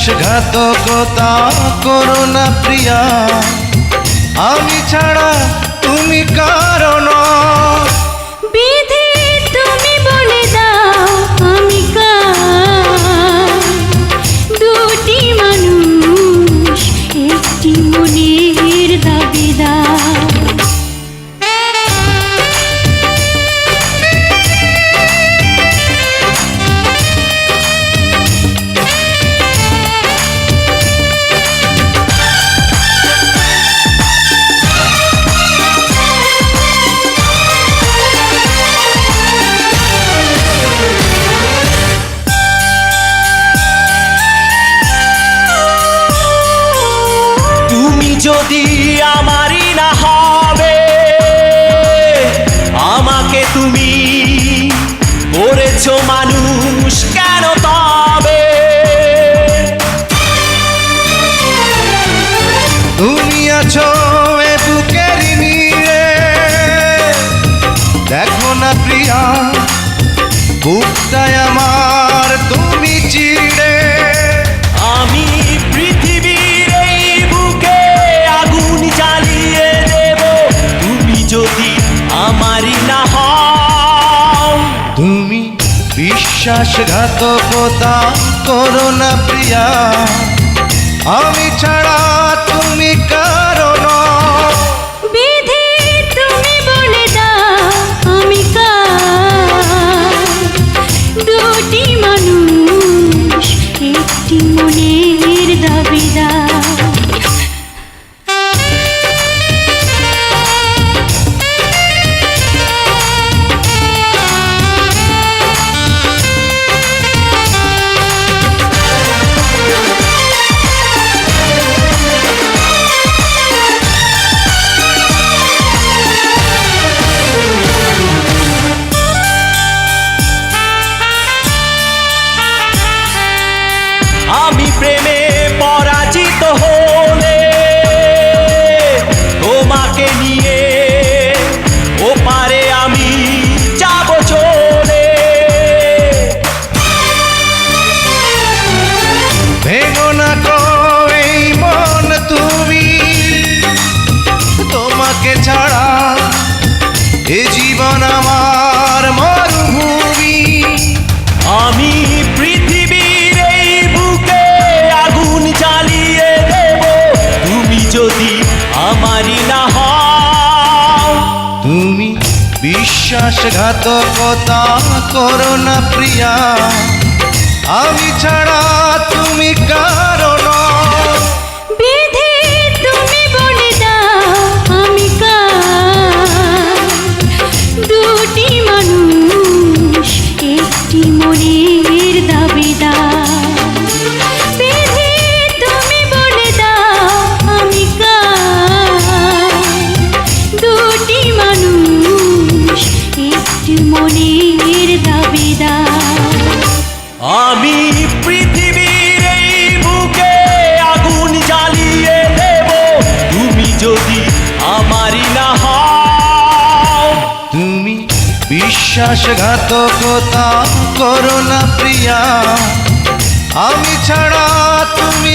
বিশ্বাসঘাতকতা করো না প্রিয়া, আমি ছাড়া তুমি কারো নও। বিধি তুমি বলে দাও আমি কার, দুটি মানুষ একটি মনের দাবিদার। যদি আমারই না হবে, আমাকে তুমি করেছো মানুষ কেন তবে? তুমি আছো এ বুকের নিয়ে, দেখো না প্রিয়া বুকটায় আমার তুমি চিড়ে। আমি পৃথিবীর এই বুকে আগুন জ্বালিয়ে দেব, তুমি যদি আমারই না হও। তুমি বিশ্বাসঘাতকতা করো না প্রিয়া, আমি ছাড়া তুমি কারো নও। বিধি তুমি বলে দাও আমি কার, দুটি মানুষ একটি মনের দাবিদার। আমি প্রেমে পরাজিত হলে তোমাকে নিয়ে ওপারে আমি যাব চলে। ভেঙো না গো এই মন তুমি, তোমাকে ছাড়া এ জীবন আমার মরুভূমি। আমি পৃথিবীর এই বুকে আগুন জ্বালিয়ে দেব, তুমি যদি আমারই না হও। তুমি বিশ্বাসঘাতকতা করো না প্রিয়া, আমি ছাড়া তুমি কারো নও। বিধি তুমি বলে দাও আমি কার, দুটি মানুষ একটি মনের দাবিদার। বিধি তুমি বলে দাও আমি কার, দুটি মানুষ একটি মনের দাবিদার। আমি পৃথিবীর এই বুকে আগুন জ্বালিয়ে দেব, তুমি যদি আমারই না হও। তুমি বিশ্বাসঘাতকতা করো না প্রিয়া, আমি ছাড়া তুমি